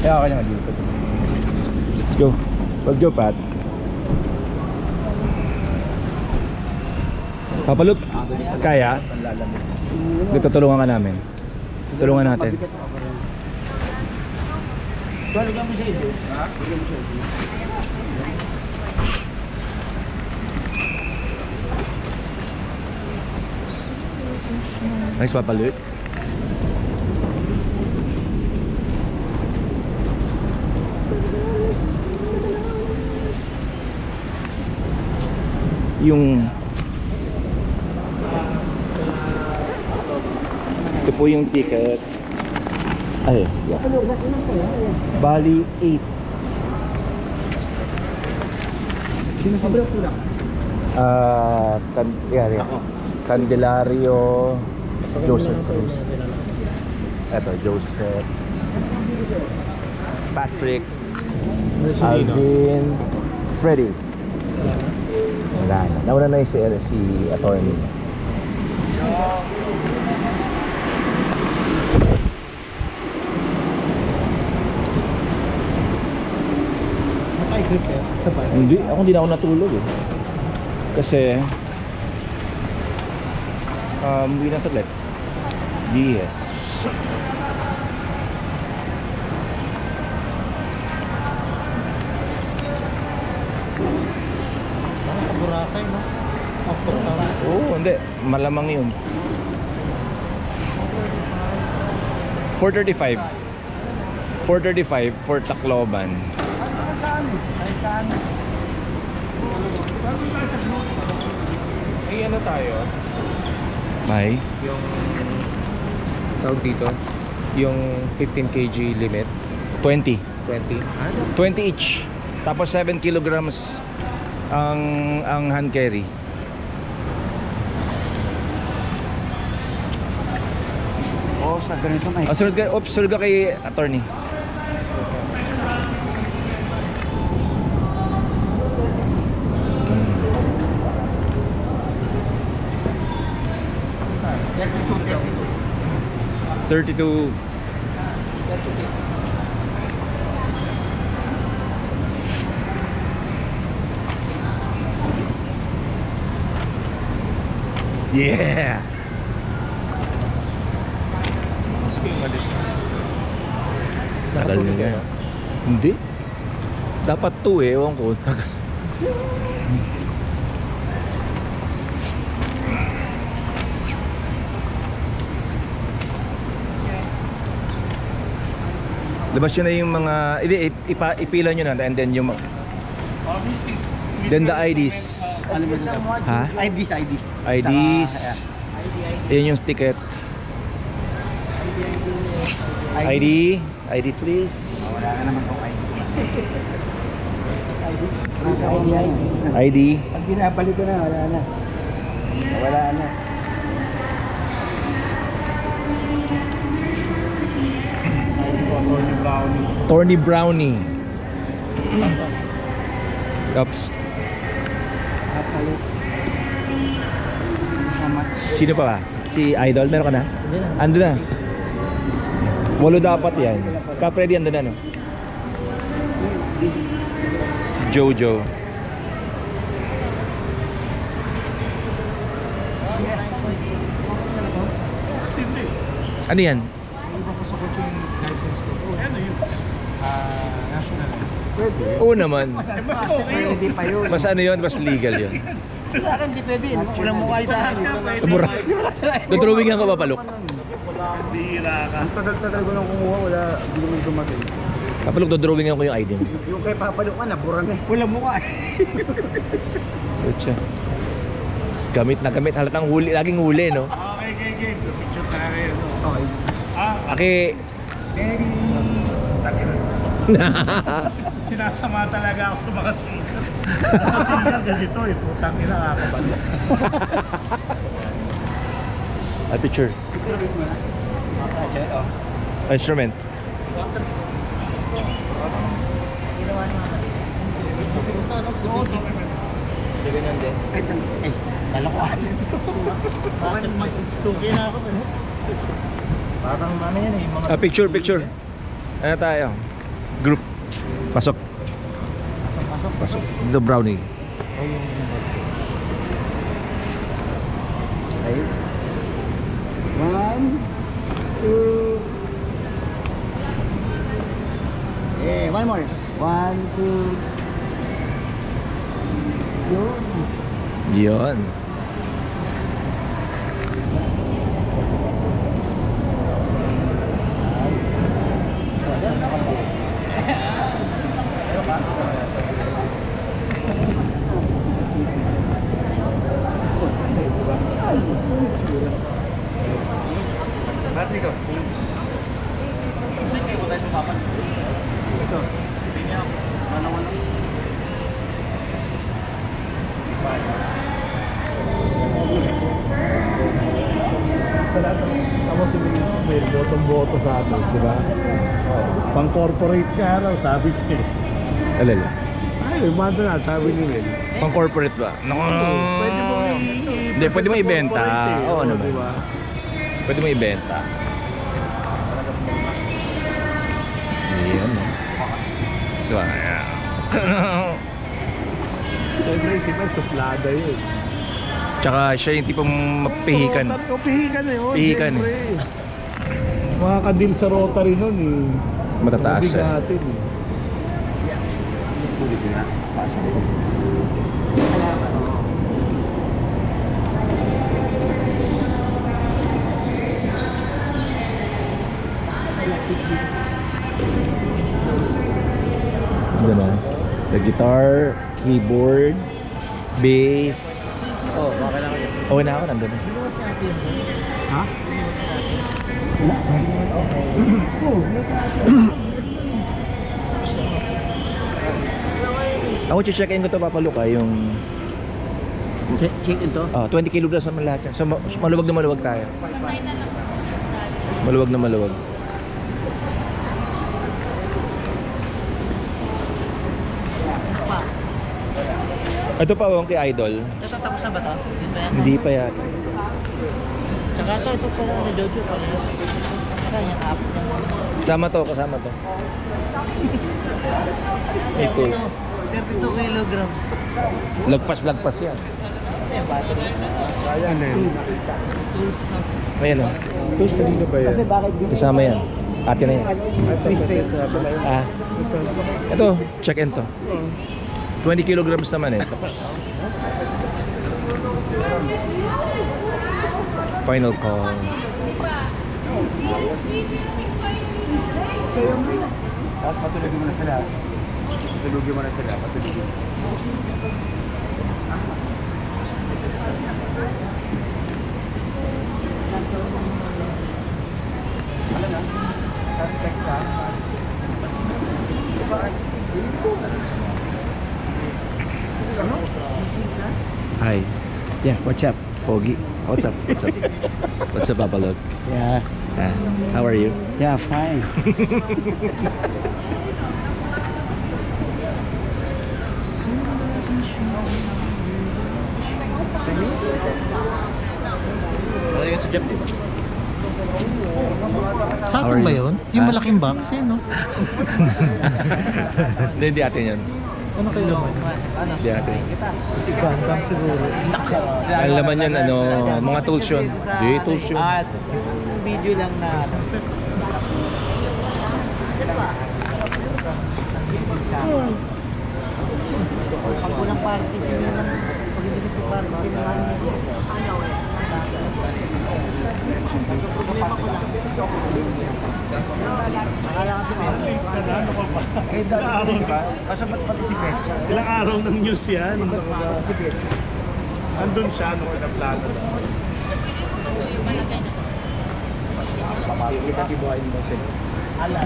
Kaya ako nang dito. Let's go. Wag go, Pat. Papalup. Kaya? Dito tulungan ka namin. Tulungan natin. Balikan mo siya ito. Ha? Balikan mo siya ito. Nice, papalup. Yung ito po yung ticket. Ay, yeah. Bali 8. Sino sa bro pula? Candelario Joseph Cruz. Eto, Joseph Patrick Alvin Freddy. Wala na. Nauna na yung si attorney. Hindi, ako hindi na ako natulog eh. Kasi hindi na saglit. Yes. Boracay, no? Oo, hindi. Malamang yun. 4:35 for Tacloban. Ay, ano tayo? May? Yung tawag dito? Yung 15 kg limit? 20. 20? Ano? 20 each. Tapos 7 kilograms ang hand carry. Oo, sa ganito may. Sunod ka kay attorney. $32. Yeah. Mas ko yung alis na. Tagal nga. Hindi. Dapat 2 eh, ewan ko. Tagal. Labas yun na yung mga ipila nyo na and then yung then the IDs. Ano ba nito? Ha? IDs. IDs. Yan yung ticket. ID please. Wala ka naman kung ID. ID. Pag binabalik ko na, wala na. Wala na. Tony Brownie. Oops. Sino pa ba? Si Idol, meron ka na? Ando na. 8 dapat yan. Ka Freddy, ando na no? Si Jojo. Ano yan? National. Oo naman. Pwede pa yun. Mas ano yun? Mas legal yun. Sa akin, di pwede. Walang mukha sa akin. Mura. Dodrawingan ka ba, Palok? Bihira ka. Ang tagal-tagal ko nang kumuha, wala. Hindi naman dumating. Palok, dodrawingan ko yung ID mo. Yung kay Papalok ka, nabura na. Walang mukha eh. Lucha. Gamit na gamit. Halatang huli. Laging huli, no? Okay. Picture tayo yun. Okay. Aki. Sinasama talaga ako sa mga singer. Sa singer ganito eh. Putang ina kakabalik. A picture. Instrument. Ganyan din. Kalokohan. Suki na ako. Parang ano yan eh. A picture. Ano tayo? Group. Pasok. Pasok. The brownie. Okay. 1, 2. Eh, one more. 1, 2. Yun. Battery ko. Sige, ko tayo sumapan. Ito. Pinya. Ano-ano. Tama si may botong-boto sa atin, di ba? Pang-corporate ka raw, sabi niya. Alala. Ay, umanda na, sabi ni Mel. Pang corporate ba? No. Pwede mo Hindi, pwede mo ibenta. Oo, ano ba? Diba? Pwede mo ibenta. Ayan. So, ayan. Siyempre, si Mel, suplada yun. Tsaka siya yung tipong mapihikan. Oo, pihikan eh. Oh, Pihikan siyempre. Makakadil sa Rotary nun eh. Matataas siya. Mabigatin eh. Ano na? The guitar, keyboard, bass. Oh, okay lang ako. Okay na ako, nandun na. Ha? Ako check-in ko to, Papa Luca, yung Check ito. 20 kilograms naman lahat yan. So maluwag na maluwag tayo. Maluwag na maluwag. Ito pa kay Idol. Ito tapos na ba ito? Hindi pa yata. Tsaka ito pala ni Jojo pala. Tsaka yung app na. Kasama to. Ito. 32 kilograms. Lagpas yan. Yung battery. Ayan eh. Tools na. Ayan o. Tapos kanina ba yan? Kasi bakit Kasama yan. Atin na yan. Ito, check-in to. 20 kilograms naman eh. Final call. Tapos patulogin mo na sila. Patulogin mo na sila. Patulogin. Ano na? Suspect sa? Hi. Yeah, what's up? Pogi. What's up? What's up? What's up, Papa Luke? Yeah. How are you? Yeah, fine. Ano yung si Jeff, di ba? Sa atin ba yun? Yung malaking box eh, no? Hindi atin yan. Ano kayo naman? Hindi atin. Gandang siguro. Ang laman yan, mga tools yun. Hindi, tools yun. At video lang na pag walang party sila lang, pag hindi nito party sila lang ayaw eh. Problema ko lang. Akala kasi Ano ka ba? eh dati di ba? Basta ba't pati si Betcha? Ilang araw ng news yan. Si Betcha. Andun siya nung pinaplano. Kita si buhay mo sila. Ala.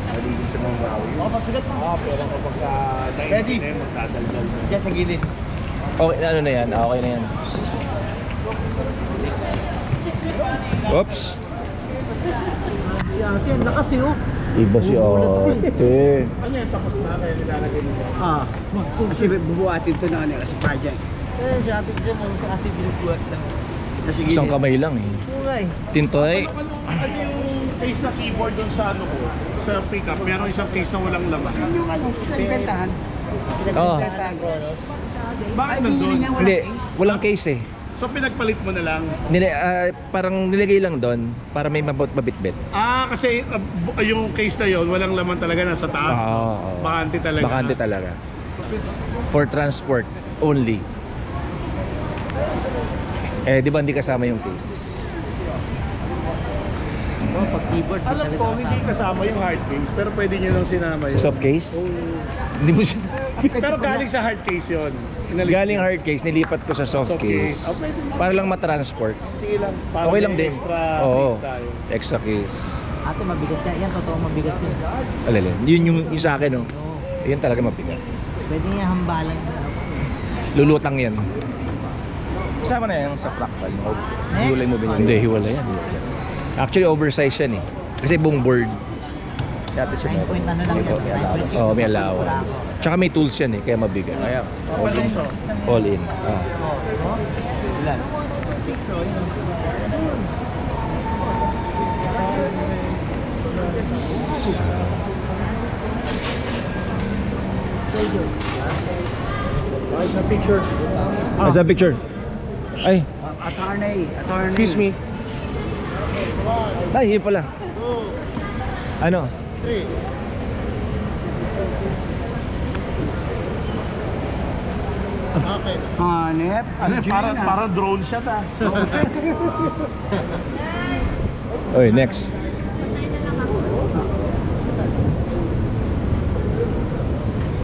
Maligid sa mga bahaw. Mabigat na. Pero kapag Ready? na yun, magdadaldal na. Diyan sa gilid. Okay, ano na yan? Okay na yan. Oops. Si ate, ang lakas eh oh. Iba si ate. Ano yan? Tapos na kaya nilalagay mo siya. Ah. Kasi bubuhatin ito na kasi project. Eh, si ate kasi mo, si ate binubuhat lang. Kasi Isang kamay lang eh. Pungay. Tintoy. Ano yung case na keyboard dun sa ano ko? sa pickup, meron isang case na walang laman. Yung ano, pinagbentahan. Oo. Bakit Ay, binili nandun? niya walang Hindi, case. walang case eh. So pinagpalit mo na lang? Parang nilagay lang doon para may mabit-bit. Kasi yung case na yon walang laman talaga, nasa taas. Oo, no? oo. Bakante talaga. Bakante talaga. For transport only. Eh, di ba hindi kasama yung case? Oh, pag keyboard, di Alam talaga ko, hindi kasama yung hard case, pero pwede nyo lang sinama yun. Soft case? Oo. Hindi mo siya... Pero galing sa hard case yun. Inalis Galing nyo. hard case, nilipat ko sa soft Soft case. case. Pwede mo. Para lang matransport. Sige lang. Para Okay lang may din. Extra Oo. case tayo. Extra case. Ate, mabigat yan. Yan, totoo mabigat yun. Alala, yun yung sa akin, no? Oo. Yun talaga mabigat. Pwede niya hambalan. Lulutang yan. Kasama na yan sa fractal. Hiwalay mo ba yun? Hindi, hiwalay yan. Actually, oversize yan eh. Kasi buong board. Dati siya 9 point ano lang yan. Oo, may allowance. Tsaka may tools yan eh, kaya mabigat. Kaya, all in. All in. Ah. Ilan? Sa picture. Ay, sa picture. Ay, Attorney. excuse me. Ay, yun pala. Ano? 3. Okay. Hanep. Para drone shot ah. Oy, next.